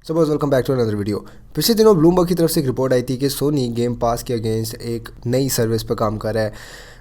Suppose welcome back to another video. पिछले दिनों Bloomberg की तरफ से एक रिपोर्ट आई थी कि सोनी गेम पास के अगेंस्ट एक नई सर्विस पर काम कर रहा है,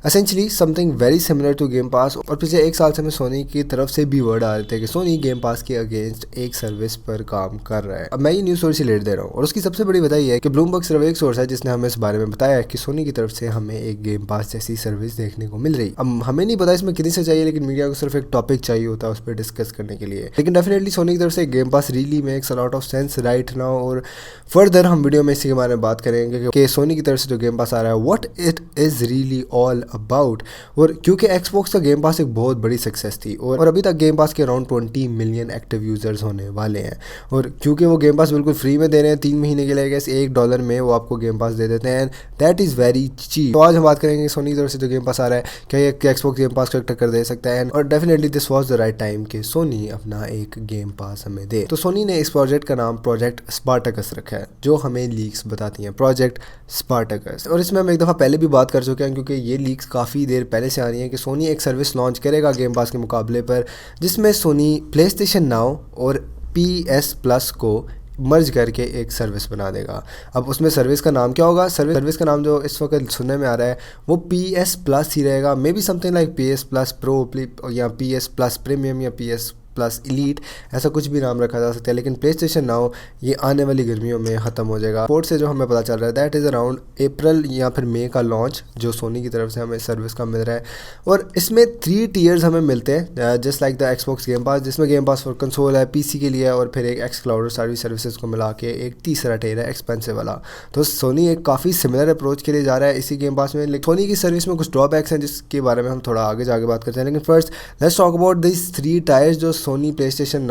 essentially something very similar to Game Pass. और पिछले एक साल से हमें सोनी की तरफ से भी वर्ड आ रहे थे कि सोनी गेम पास के अगेंस्ट एक सर्विस पर काम कर रहा है। अब मैं ये न्यूज़ सोर्स से लेट दे रहा हूँ और उसकी सबसे बड़ी वजह यह है कि ब्लूमबर्ग सिर्फ एक सोर्स है जिसने हमें इस बारे में बताया कि सोनी की तरफ से हमें एक गेम पास जैसी सर्विस देखने को मिल रही। अब हमें नहीं पता इसमें कितनी सच्चाई है, लेकिन मीडिया को सिर्फ एक टॉपिक चाहिए होता है उस पर डिस्कस करने के लिए। लेकिन डेफिनेटली सोनी की तरफ से game pass really makes a lot of sense right now. और फर्दर हम वीडियो में इसी के बारे में बात करेंगे कि सोनी की तरफ से जो गेम पास आ रहा है what it is really all about. और क्योंकि एक्सबॉक्स का गेम पास एक बहुत बड़ी सक्सेस थी और अभी तक गेम पास के अराउंड 20 मिलियन एक्टिव यूजर्स होने वाले हैं। और क्योंकि वो गेम पास बिल्कुल फ्री में दे रहे हैं 3 महीने के लिए, गैस $1 में वो आपको गेम पास दे देते हैं, दैट इज़ वेरी चीप। तो आज हम बात करेंगे सोनी की तरफ से जो गेम पास आ रहा है क्या ये एक्सबॉक्स गेम पास को टक्कर दे सकता है। और definitely this was the right time कि सोनी अपना एक गेम पास हमें दे। तो सोनी ने इस प्रोजेक्ट का नाम प्रोजेक्ट स्पार्टकस रखा है, जो हमें लीक्स बताती हैं, प्रोजेक्ट स्पार्टकस। और इसमें हम एक दफ़ा पहले भी बात कर चुके हैं क्योंकि ये लीक्स काफ़ी देर पहले से आ रही हैं कि सोनी एक सर्विस लॉन्च करेगा गेम पास के मुकाबले पर, जिसमें सोनी प्लेस्टेशन नाउ और PS प्लस को मर्ज करके एक सर्विस बना देगा। अब उसमें सर्विस का नाम क्या होगा? सर्विस का नाम जो इस वक्त सुनने में आ रहा है वो PS प्लस ही रहेगा, may be something like PS plus pro या PS प्लस प्रीमियम या PS प्लस इलीट, ऐसा कुछ भी नाम रखा जा सकता है। लेकिन प्लेस्टेशन नाउ ये आने वाली गर्मियों में ख़त्म हो जाएगा। रिपोर्ट से जो हमें पता चल रहा है दैट इज़ अराउंड अप्रैल या फिर मई का लॉन्च जो सोनी की तरफ से हमें सर्विस का मिल रहा है। और इसमें 3 टीयर्स हमें मिलते हैं just like the Xbox Game पास, जिसमें गेम पास फॉर कंसोल है, PC के लिए, और फिर एक एक्स क्लाउड और सारी सर्विसेज को मिला के एक तीसरा टियर है एक्सपेंसिव वाला। तो सोनी एक काफ़ी सिमिलर अप्रोच के लिए जा रहा है इसी गेम पास में। सोनी की सर्विस में कुछ ड्रॉबैक्स हैं जिसके बारे में हम थोड़ा आगे जाके बात करते हैं। लेकिन first let's talk about this 3 tiers जो सोनी प्लेस्टेशन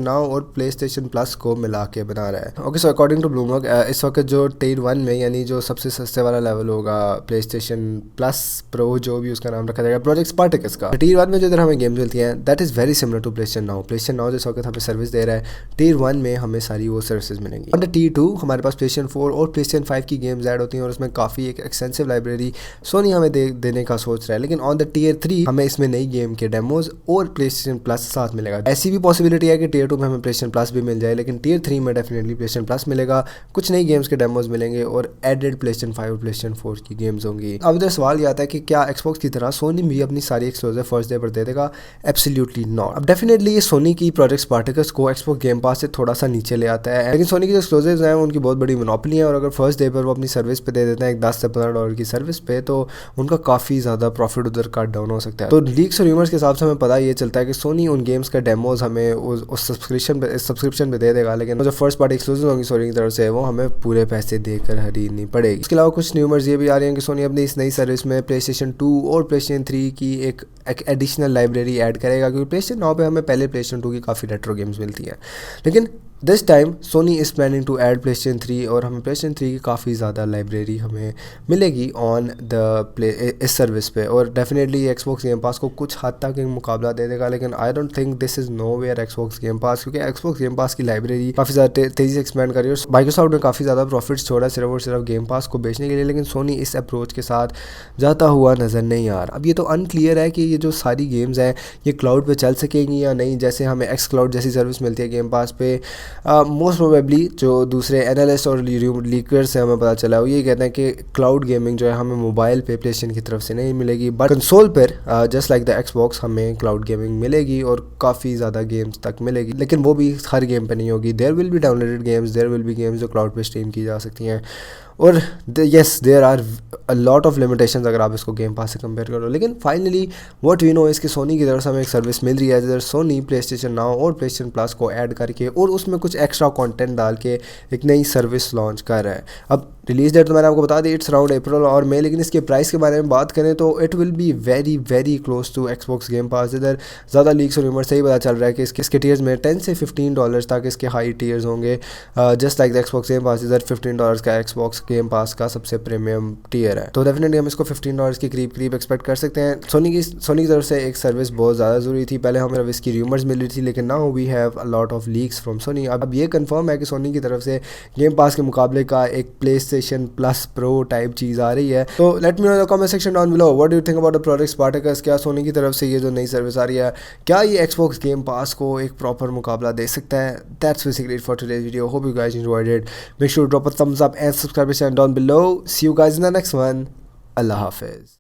नाउ और प्लेस्टेशन प्लस को मिला के बना रहा है। Okay, so according to Bloomberg इस वक्त जो टियर 1 में यानी जो सबसे सस्ते वाला लेवल होगा प्लेस्टेशन प्लस प्रो जो भी उसका नाम रखा जाएगा प्रोजेक्ट स्पार्टकस का, टियर 1 में जो इधर हमें गेम्स मिलती हैं that is very similar to PlayStation Now जिस वक्त हमें सर्विस दे रहा है टियर 1 में हमें सारी वो सर्विसेज मिलेंगी। और टियर 2 हमारे पास प्लेस्टेशन 4 और प्लेस्टेशन 5 की गेम्स ऐड होती हैं और उसमें काफ़ी एक एक्सटेंसिव लाइब्रेरी सोनी हमें देने का सोच रहा है। लेकिन ऑन द टियर 3 हमें इसमें नई गेम के डेमोज और प्लेस्टेशन प्लस साथ मिलेगा। ऐसी भी पॉसिबिलिटी है कि टियर 2 में हमें प्लेस्टेशन प्लस भी मिल जाए, लेकिन टियर 3 में डेफिनेटली प्लेस्टेशन प्लस मिलेगा, कुछ नई गेम्स के डेमोज मिलेंगे और एडेड प्लेस्टेशन 5 और प्लेस्टेशन 4 की गेम्स होंगी। अब इधर सवाल ये आता है कि क्या एक्सबॉक्स की तरह सोनी भी अपनी सारी एक्सक्लूसिव फर्स्ट डे पर दे देगा? Absolutely not. अब डेफिनेटली ये सोनी की प्रोजेक्ट स्पार्टकस को एक्सबॉक्स गेम पास से थोड़ा सा नीचे ले आता है, लेकिन सोनी की जो एक्सक्लूसिव्स हैं उनकी बहुत बड़ी मोनोपोली है और अगर फर्स्ट डे पर वो अपनी सर्विस पे दे देते हैं एक $10 से $15 की सर्विस पे, तो उनका काफ़ी ज़्यादा प्रॉफिट उधर कट डाउन हो सकता है। तो लीक्स और र्यूमर्स के हिसाब से हमें पता ये चलता है कि सोनी उन गेम्स का डेमोज हमें उस सब्सक्रिप्शन पे दे देगा, लेकिन जो फर्स्ट पार्टी एक्सक्लूसिव होंगी सोनी की तरफ से वो हमें पूरे पैसे देकर खरीदनी पड़ेगी। इसके अलावा कुछ न्यूमर्स ये भी आ रही हैं कि सोनी अपनी इस नई सर्विस में प्लेस्टेशन 2 और प्लेस्टेशन 3 की एक एडिशनल लाइब्रेरी ऐड करेगा, क्योंकि प्लेस्टेशन 9 पे हमें पहले प्लेस्टेशन 2 की काफ़ी रेट्रो गेम्स मिलती हैं। लेकिन this time Sony is planning to add PlayStation 3 और हमें प्लेस्टेशन 3 की काफ़ी ज़्यादा लाइब्रेरी हमें मिलेगी ऑन द इस सर्विस पे। और डेफिनेटली एक्सबॉक्स गेम पास को कुछ हद तक एक मुकाबला दे देगा, लेकिन I don't think this is nowhere Xbox Game Pass, क्योंकि एक्सबॉक्स गेम पास की लाइब्रेरी काफ़ी ज़्यादा तेज़ी से एक्सपेंड कर रही है और माइक्रोसॉफ्ट ने काफ़ी ज़्यादा प्रॉफिट्स छोड़ा सिर्फ और सिर्फ गेम पास को बेचने के लिए, लेकिन सोनी इस अप्रोच के साथ जाता हुआ नज़र नहीं आ रहा। अब ये तो अनक्लियर है कि ये जो सारी गेम्स हैं ये क्लाउड पे चल सकेंगी या नहीं, जैसे हमें एक्स क्लाउड जैसी सर्विस मिलती है गेम पास पे। मोस्ट प्रोबेबली जो दूसरे एनालिस्ट और लीकर्स से हमें पता चला है वो ये कहते हैं कि क्लाउड गेमिंग जो है हमें मोबाइल पे प्लेस्टेशन की तरफ से नहीं मिलेगी, बट कंसोल पर जस्ट लाइक द एक्सबॉक्स हमें क्लाउड गेमिंग मिलेगी और काफ़ी ज़्यादा गेम्स तक मिलेगी, लेकिन वो भी हर गेम पे नहीं होगी। There will be downloaded games, there will be games जो क्लाउड पे स्ट्रीम की जा सकती हैं, और yes there are a lot of limitations अगर आप इसको गेम पास से कंपेयर करो। लेकिन फाइनली व्हाट वी नो इसकी सोनी की तरफ से हमें एक सर्विस मिल रही है जिधर सोनी प्लेस्टेशन नाउ और प्लेस्टेशन प्लस को ऐड करके और उसमें कुछ एक्स्ट्रा कंटेंट डाल के एक नई सर्विस लॉन्च कर रहा है। अब रिलीज डेट तो मैंने आपको बता दी, इट्स अराउंड अप्रैल और मई, लेकिन इसके प्राइस के बारे में बात करें तो it will be very very close to Xbox Game Pass. इधर ज़्यादा लीक्स और रूमर से ही पता चल रहा है कि इसके टीयर्स में $10 से $15 तक इसके हाई टीयर्स होंगे, just like the Xbox Game Pass इधर $15 का एक्सबॉक्स गेम पास का सबसे प्रीमियम टीयर है। तो डेफिनेटली हम इसको $15 के करीब एक्सपेक्ट कर सकते हैं। सोनी की तरफ से एक सर्विस बहुत ज़्यादा ज़रूरी थी। पहले हमें सर्विस की रूमर्स मिल रही थी, लेकिन now we have a lot of leaks from Sony. अब ये कंफर्म है कि सोनी की तरफ से गेम पास के मुकाबले का एक PlayStation Plus Pro टाइप चीज़ आ रही है। तो let me know in the comment section down below, what do you think about the product Spartacus. क्या सोनी की तरफ से ये जो नई सर्विस आ रही है, क्या ये Xbox गेम पास को एक प्रॉपर मुकाबला दे सकता है? That's basically it for today's video. Hope you guys enjoyed it. Make sure to drop a thumbs up and subscribe to channel down below. See you guys in the next one. अल्लाह हाफिज़।